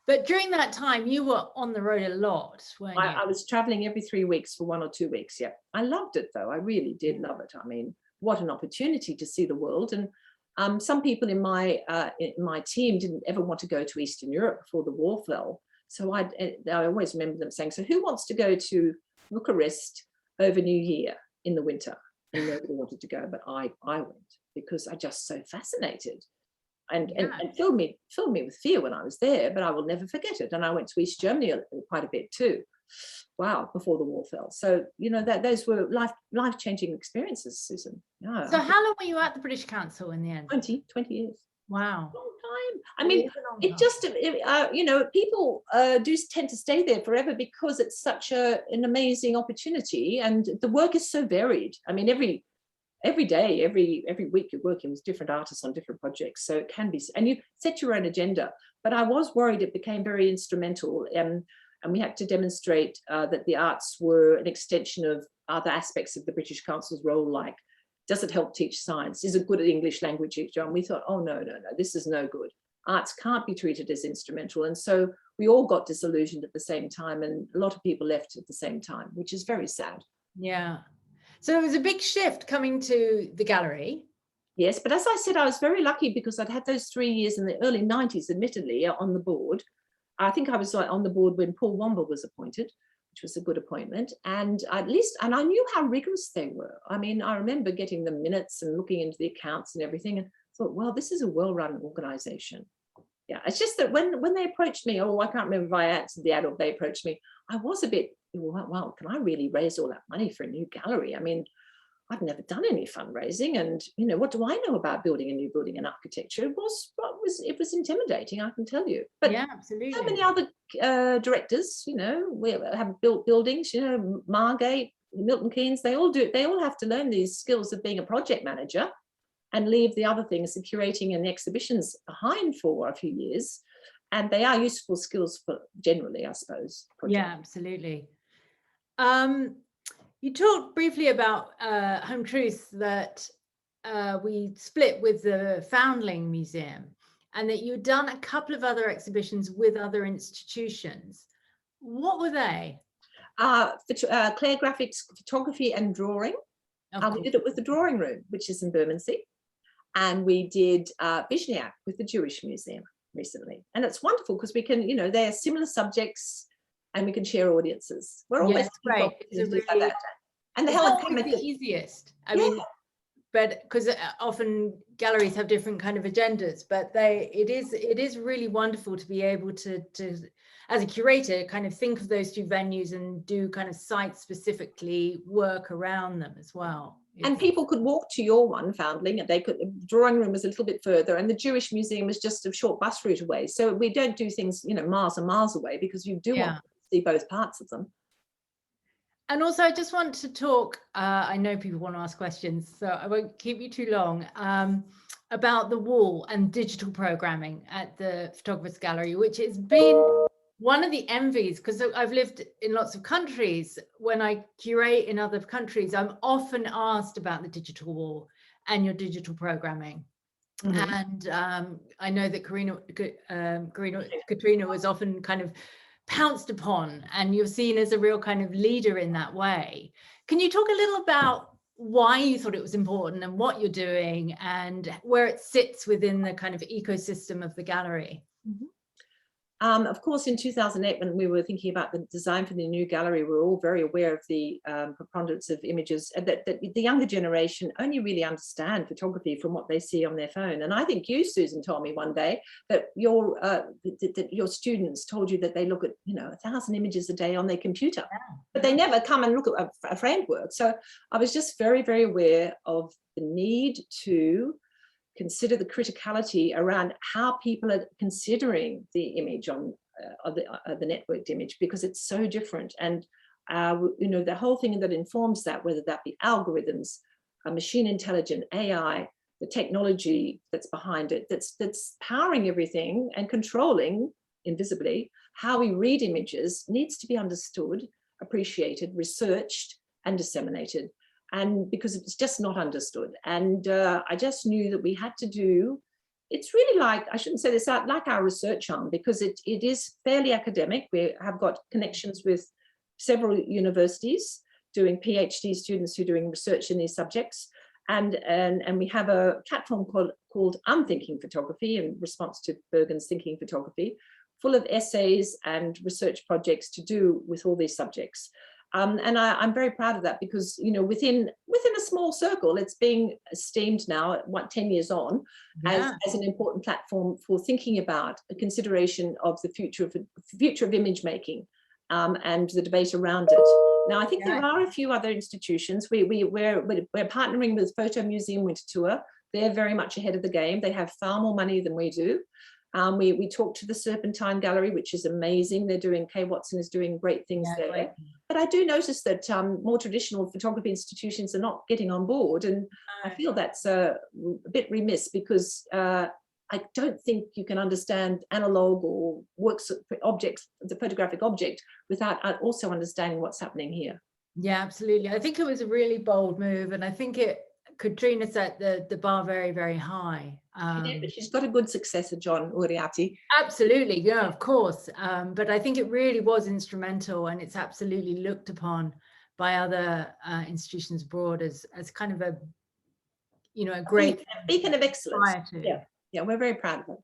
But during that time, you were on the road a lot, weren't you? I was traveling every 3 weeks for 1 or 2 weeks. Yeah, I loved it though. I really did love it. I mean, what an opportunity to see the world. And some people in my team didn't ever want to go to Eastern Europe before the war fell. So I always remember them saying, so who wants to go to Bucharest over New Year in the winter? And nobody wanted to go, but I went because I just so fascinated. And filled me with fear when I was there, but I will never forget it. And I went to East Germany quite a bit too. Wow, before the wall fell. So, you know, those were life-changing experiences, Susan. Yeah. So how long were you at the British Council in the end? 20 years. Wow. Long time. I mean, you know, people do tend to stay there forever because it's such an amazing opportunity, and the work is so varied. I mean, every day, every week you're working with different artists on different projects. So it can be, and you set your own agenda. But I was worried it became very instrumental, and we had to demonstrate that the arts were an extension of other aspects of the British Council's role, like, does it help teach science? Is it good at English language teacher? And we thought, oh, no, this is no good. Arts can't be treated as instrumental. And so we all got disillusioned at the same time, and a lot of people left at the same time, which is very sad. Yeah. So it was a big shift coming to the gallery. Yes, but as I said, I was very lucky because I'd had those 3 years in the early 90s, admittedly, on the board. I think I was on the board when Paul Womble was appointed, which was a good appointment. And I knew how rigorous they were. I mean, I remember getting the minutes and looking into the accounts and everything, and thought, well, this is a well-run organization. Yeah, it's just that when they approached me, I can't remember if I answered the ad or they approached me, I was a bit, well, can I really raise all that money for a new gallery? I mean, I've never done any fundraising, and you know, what do I know about building a new building and architecture? It was intimidating, I can tell you. But yeah, absolutely. So many other directors, you know, we have built buildings, you know, Margate, Milton Keynes, they all have to learn these skills of being a project manager and leave the other things, the curating and the exhibitions, behind for a few years. And they are useful skills for generally, I suppose. Yeah, absolutely. You talked briefly about Home Truths, that we split with the Foundling Museum, and that you'd done a couple of other exhibitions with other institutions. What were they? Claire Graphics, photography and drawing. We did it with the Drawing Room, which is in Bermondsey. And we did Vishniac with the Jewish Museum recently. And it's wonderful because we can, you know, they're similar subjects and we can share audiences. We're always great. Like that. And the Helen Kemp the easiest. I mean, but because often galleries have different kind of agendas, but it is really wonderful to be able to as a curator kind of think of those two venues and do kind of site specifically work around them as well. And people could walk to your one, Foundling, and the Drawing Room was a little bit further, and the Jewish Museum was just a short bus route away. So we don't do things, you know, miles and miles away, because you do want to see both parts of them. And also, I just want to talk, I know people want to ask questions, so I won't keep you too long, about the wall and digital programming at the Photographers Gallery, which has been one of the envies, because I've lived in lots of countries. When I curate in other countries, I'm often asked about the digital wall and your digital programming. Mm-hmm. And I know that Katrina was often kind of pounced upon, and you're seen as a real kind of leader in that way. Can you talk a little about why you thought it was important and what you're doing and where it sits within the kind of ecosystem of the gallery? Mm-hmm. Of course, in 2008, when we were thinking about the design for the new gallery, we were all very aware of the preponderance of images, that the younger generation only really understand photography from what they see on their phone. And I think you, Susan, told me one day that your students told you that they look at, you know, 1,000 images a day on their computer, but they never come and look at a framed work. So I was just very, very aware of the need to consider the criticality around how people are considering the image on the networked image, because it's so different. And you know, the whole thing that informs that, whether that be algorithms, machine intelligence, AI, the technology that's behind it, that's powering everything and controlling invisibly how we read images, needs to be understood, appreciated, researched, and disseminated. And because it's just not understood. And I just knew that we had to do, it's really like, I shouldn't say this, like our research arm, because it is fairly academic. We have got connections with several universities doing PhD students who are doing research in these subjects. And we have a platform called Unthinking Photography, in response to Bergen's Thinking Photography, full of essays and research projects to do with all these subjects. And I'm very proud of that because, you know, within a small circle, it's being esteemed now, 10 years on, as an important platform for thinking about a consideration of the future of image making and the debate around it. Now, I think there are a few other institutions. We're partnering with Photo Museum Winter Tour. They're very much ahead of the game. They have far more money than we do. We talked to the Serpentine Gallery, which is amazing. They're doing, Kay Watson is doing great things there. Great. But I do notice that more traditional photography institutions are not getting on board. And I feel that's a bit remiss because I don't think you can understand analog or works objects, the photographic object, without also understanding what's happening here. Yeah, absolutely. I think it was a really bold move, and I think Katrina set the bar very, very high. But she's got a good successor, John Uriati. Absolutely, yeah, of course. But I think it really was instrumental, and it's absolutely looked upon by other institutions abroad as kind of a, you know, a great beacon of excellence. Yeah, we're very proud of it.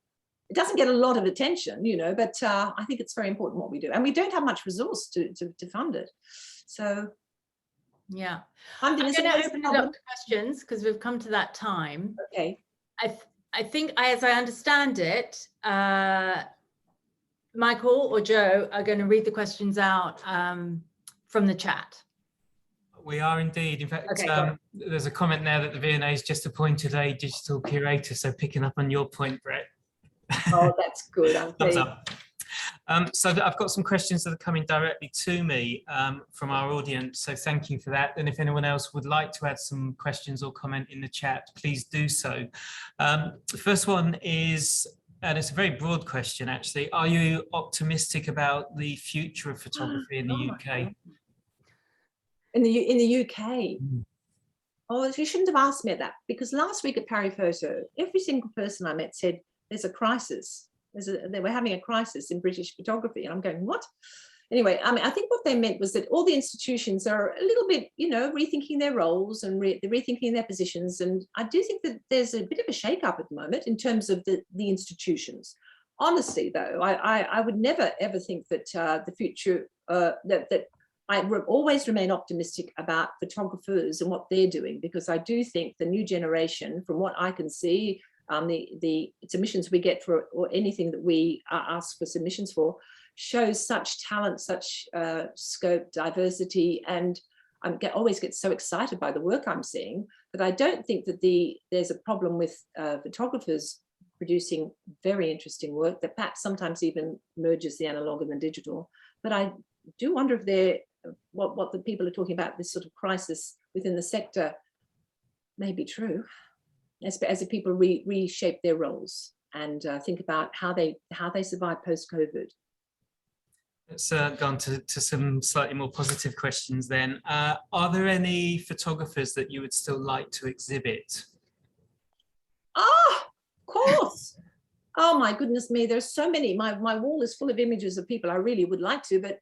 It doesn't get a lot of attention, you know, but I think it's very important what we do, and we don't have much resource to fund it. So. Yeah, I'm going to open it up to questions because we've come to that time. Okay. I think, as I understand it, Michael or Joe are going to read the questions out from the chat. We are indeed. In fact, there's a comment there that the V&A has just appointed a digital curator. So picking up on your point, Brett. Oh, that's good. Thumbs up. So I've got some questions that are coming directly to me from our audience. So thank you for that. And if anyone else would like to add some questions or comment in the chat, please do so. The first one is, and it's a very broad question actually, are you optimistic about the future of photography in the UK? In the UK? Oh, you shouldn't have asked me that, because last week at Paris Photo, every single person I met said there's a crisis. They were having a crisis in British photography, and I'm going, what? Anyway, I mean, I think what they meant was that all the institutions are a little bit, you know, rethinking their roles and rethinking their positions. And I do think that there's a bit of a shake-up at the moment in terms of the institutions. Honestly, though, I would never ever think that the future that I always remain optimistic about photographers and what they're doing, because I do think the new generation, from what I can see, the submissions we get for, or anything that we ask for submissions for, shows such talent, such scope, diversity, and I always get so excited by the work I'm seeing that I don't think that there's a problem with photographers producing very interesting work that perhaps sometimes even merges the analog and the digital. But I do wonder if what the people are talking about, this sort of crisis within the sector, may be true, as the people reshape their roles and think about how they survive post-COVID. Let's go on to some slightly more positive questions then. Are there any photographers that you would still like to exhibit? Ah, of course. Oh my goodness me, there's so many. My wall is full of images of people I really would like to, but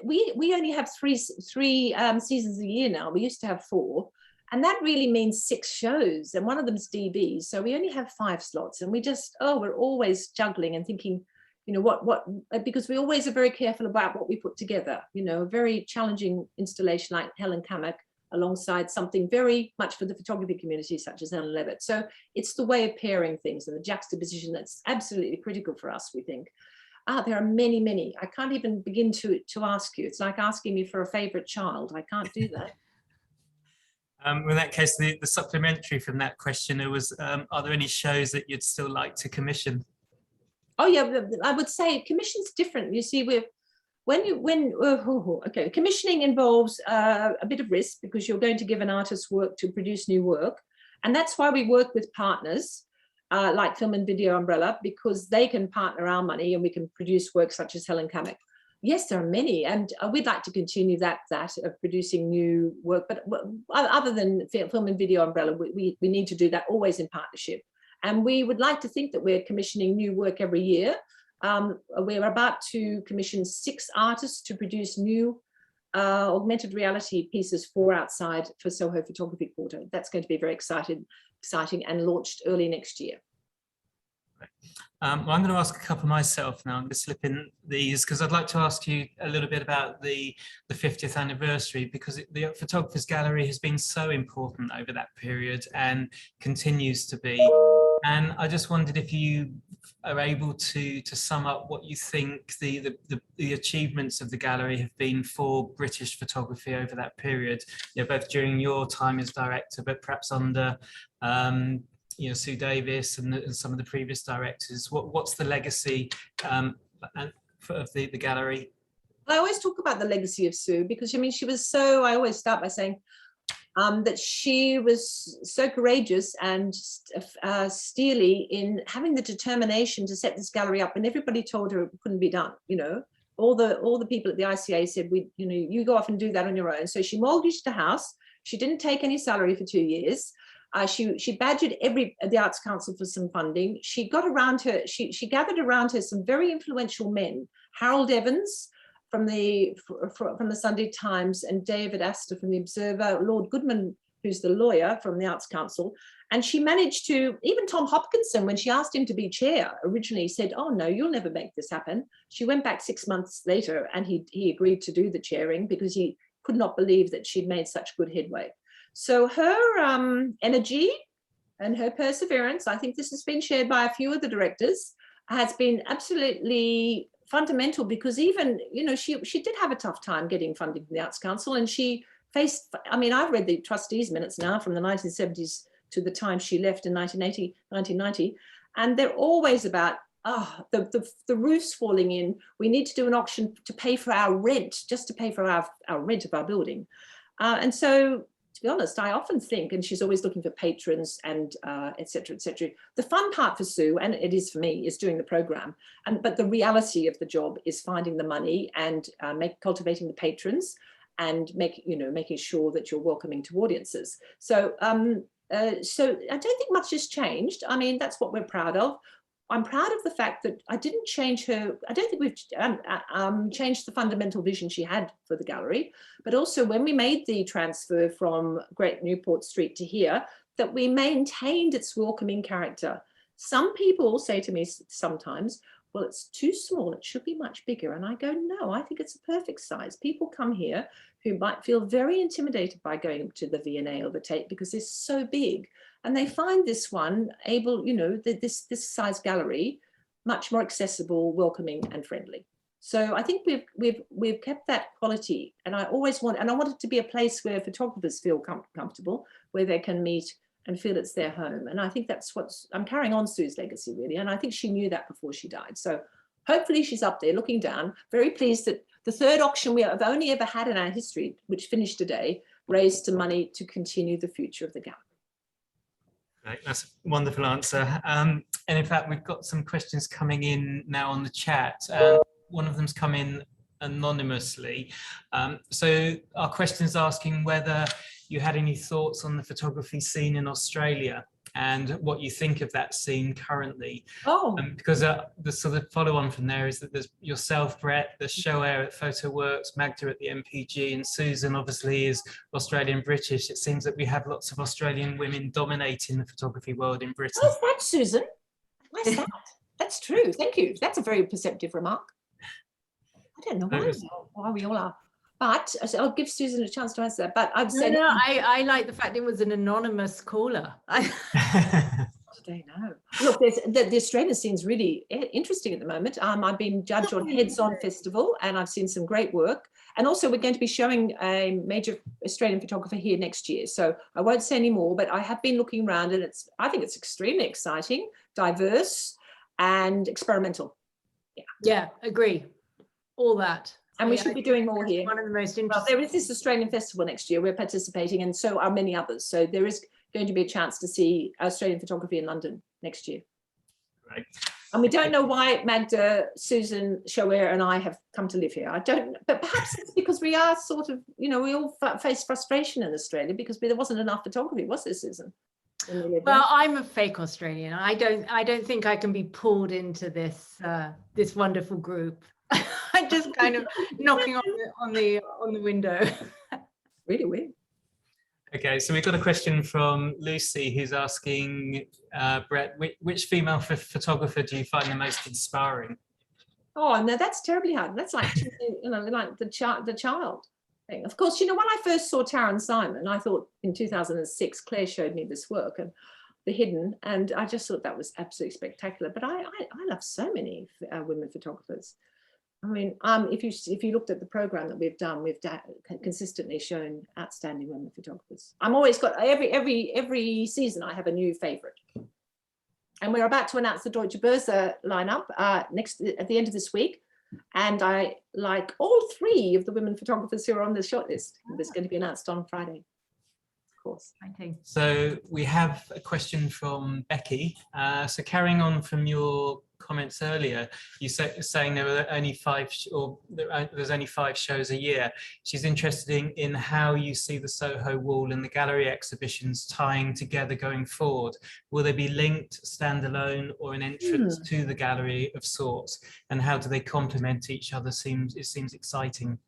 we only have three seasons a year now. We used to have 4, and that really means 6 shows, and one of them's DB, so we only have 5 slots, and we're always juggling and thinking, you know, because we always are very careful about what we put together. You know, a very challenging installation like Helen Kamak alongside something very much for the photography community, such as Ellen Levitt. So it's the way of pairing things and the juxtaposition that's absolutely critical for us, we think. There are many, many. I can't even begin to ask you. It's like asking me for a favorite child. I can't do that. In that case, the supplementary from that questioner was, are there any shows that you'd still like to commission? Oh yeah, I would say commission's different. You see, commissioning involves a bit of risk, because you're going to give an artist work to produce new work, and that's why we work with partners like Film and Video Umbrella, because they can partner our money and we can produce work such as Helen Kamak. Yes, there are many, and we'd like to continue that of producing new work, but other than Film and Video Umbrella, we need to do that always in partnership. And we would like to think that we're commissioning new work every year. We're about to commission 6 artists to produce new augmented reality pieces for Soho Photography Quarter. That's going to be very exciting and launched early next year. Well, I'm going to ask a couple myself now. I'm going to slip in these because I'd like to ask you a little bit about the 50th anniversary, because the Photographers Gallery has been so important over that period and continues to be. And I just wondered if you are able to sum up what you think the achievements of the gallery have been for British photography over that period, both during your time as director, but perhaps under Sue Davis and some of the previous directors. What's the legacy of the gallery? I always talk about the legacy of Sue because, I mean, she was so, I always start by saying that she was so courageous and steely in having the determination to set this gallery up, and everybody told her it couldn't be done. All the people at the ICA said, you go off and do that on your own. So she mortgaged the house. She didn't take any salary for 2 years. She badgered the Arts Council for some funding. She got around her, she gathered around her some very influential men, Harold Evans from the Sunday Times and David Astor from the Observer, Lord Goodman, who's the lawyer from the Arts Council. And she managed to, even Tom Hopkinson, when she asked him to be chair, originally said, oh no, you'll never make this happen. She went back 6 months later and he agreed to do the chairing because he could not believe that she'd made such good headway. So her energy and her perseverance, I think this has been shared by a few of the directors, has been absolutely fundamental because even, she did have a tough time getting funding from the Arts Council, and she faced, I mean, I've read the trustees' minutes now from the 1970s to the time she left in 1990, and they're always about, the roof's falling in, we need to do an auction to pay for our rent, just to pay for our rent of our building. And so, to be honest, I often think, and she's always looking for patrons and et cetera, et cetera. The fun part for Sue, and it is for me, is doing the program. But the reality of the job is finding the money and cultivating the patrons and making sure that you're welcoming to audiences. So, so I don't think much has changed. I mean, that's what we're proud of. I'm proud of the fact that I didn't change her. I don't think we've changed the fundamental vision she had for the gallery, but also when we made the transfer from Great Newport Street to here, that we maintained its welcoming character. Some people say to me sometimes, well, it's too small, it should be much bigger. And I go, no, I think it's a perfect size. People come here who might feel very intimidated by going to the V&A or the Tate because it's so big. And they find this one able, this size gallery, much more accessible, welcoming and friendly. So I think we've kept that quality. And I always want it to be a place where photographers feel comfortable, where they can meet and feel it's their home. And I think that's I'm carrying on Sue's legacy really. And I think she knew that before she died. So hopefully she's up there looking down, very pleased that the third auction we have only ever had in our history, which finished today, raised some money to continue the future of the gallery. Right, that's a wonderful answer. And in fact, we've got some questions coming in now on the chat. One of them's come in anonymously. So our question is asking whether you had any thoughts on the photography scene in Australia and what you think of that scene currently. Oh. Because the sort of follow on from there is that there's yourself, Brett, there's Shoair at PhotoWorks, Magda at the MPG, and Susan obviously is Australian British. It seems that we have lots of Australian women dominating the photography world in Britain. Where's that, Susan? Where's that? That's true. Thank you. That's a very perceptive remark. I don't know why we all are. But I'll give Susan a chance to answer that. But I've said I like the fact it was an anonymous caller. I don't know. Look, the Australian scene's really interesting at the moment. I've been judged on Heads On Festival, and I've seen some great work. And also, we're going to be showing a major Australian photographer here next year. So I won't say any more, but I have been looking around, and I think it's extremely exciting, diverse, and experimental. Yeah, agree. All that. And we should be doing more here. One of the most interesting. Well, there is this Australian festival next year. We're participating, and so are many others. So there is going to be a chance to see Australian photography in London next year. Right. And we don't know why Magda, Susan, Shoair, and I have come to live here. I don't, but perhaps it's because we are sort of, we all face frustration in Australia because there wasn't enough photography, was there, Susan? Well, I'm a fake Australian. I don't think I can be pulled into this this wonderful group. I'm just kind of knocking on the window. Really weird. Okay, so we've got a question from Lucy who's asking, Brett, which female photographer do you find the most inspiring? Oh, no, that's terribly hard. That's like, like the child thing. Of course, when I first saw Tara and Simon, I thought in 2006, Claire showed me this work and The Hidden, and I just thought that was absolutely spectacular. But I love so many women photographers. I mean, if you looked at the program that we've consistently shown outstanding women photographers. I'm always got every season I have a new favorite. And we're about to announce the Deutsche Börse lineup at the end of this week. And I like all 3 of the women photographers who are on the shortlist. That's going to be announced on Friday, of course. So we have a question from Becky. So carrying on from your comments earlier, you saying there were only 5 there's only 5 shows a year. She's interested in how you see the Soho wall and the gallery exhibitions tying together going forward. Will they be linked, standalone, or an entrance to the gallery of sorts? And how do they complement each other? It seems exciting.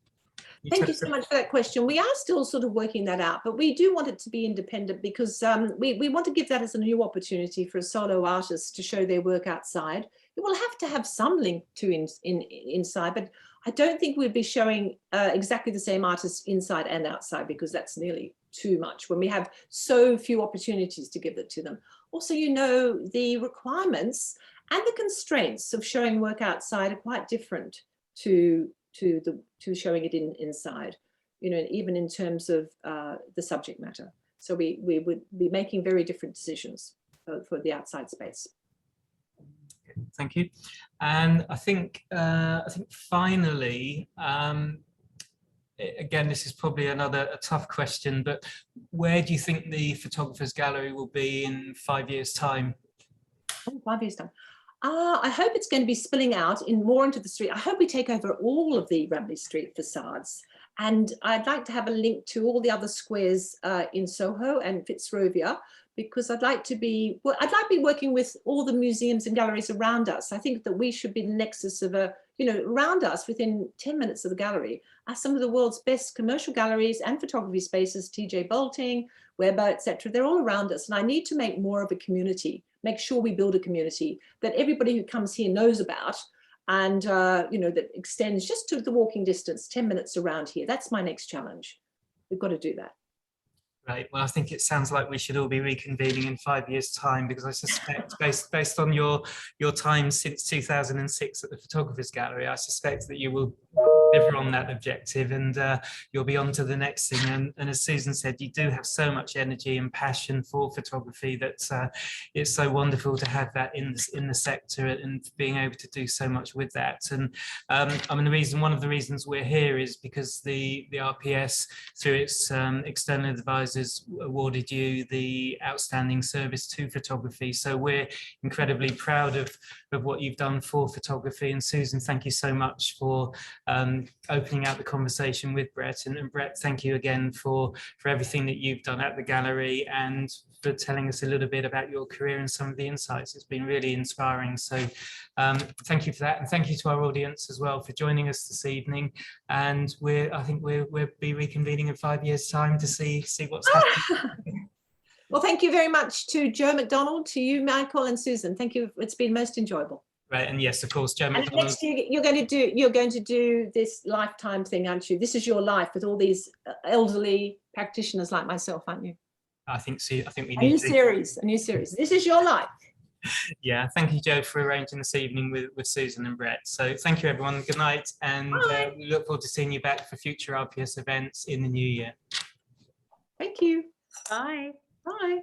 Thank you so much for that question. We are still sort of working that out, but we do want it to be independent because we want to give that as a new opportunity for a solo artist to show their work outside. It will have to have some link to inside, but I don't think we'd be showing exactly the same artists inside and outside, because that's nearly too much when we have so few opportunities to give it to them. Also, the requirements and the constraints of showing work outside are quite different to showing it inside, even in terms of the subject matter. So we would be making very different decisions for the outside space. Thank you. And I think finally, again, this is probably a tough question, but where do you think the Photographers Gallery will be in 5 years' time? 5 years' time. I hope it's going to be spilling out more into the street. I hope we take over all of the Ramley Street facades. And I'd like to have a link to all the other squares in Soho and Fitzrovia, because I'd like to be working with all the museums and galleries around us. I think that we should be the nexus of around us within 10 minutes of the gallery are some of the world's best commercial galleries and photography spaces, TJ Bolting, Weber, etc. They're all around us. And I need to make more of a community, make sure we build a community that everybody who comes here knows about, and that extends just to the walking distance, 10 minutes around here. That's my next challenge. We've got to do that. Right. Well, I think it sounds like we should all be reconvening in 5 years' time, because I suspect, based on your time since 2006 at the Photographers Gallery, I suspect that you will deliver on that objective, and you'll be on to the next thing. And as Susan said, you do have so much energy and passion for photography that it's so wonderful to have that in the sector and being able to do so much with that. And I mean, one of the reasons we're here is because the RPS, through its external advisors, awarded you the Outstanding Service to Photography. So we're incredibly proud of what you've done for photography. And Susan, thank you so much for opening out the conversation with Brett. And Brett, thank you again for everything that you've done at the gallery and for telling us a little bit about your career and some of the insights. It's been really inspiring. So thank you for that. And thank you to our audience as well for joining us this evening. And I think we'll be reconvening in 5 years' time to see what's happening. Well, thank you very much to Joe McDonald, to you, Michael, and Susan. Thank you. It's been most enjoyable. Right, and yes, of course, Joe McDonald. Next year you're going to do this lifetime thing, aren't you? This is your life with all these elderly practitioners like myself, aren't you? I think so. I think we need a new series. This is your life. Yeah, thank you, Joe, for arranging this evening with Susan and Brett. So thank you, everyone. Good night, and we look forward to seeing you back for future RPS events in the new year. Thank you. Bye. Bye.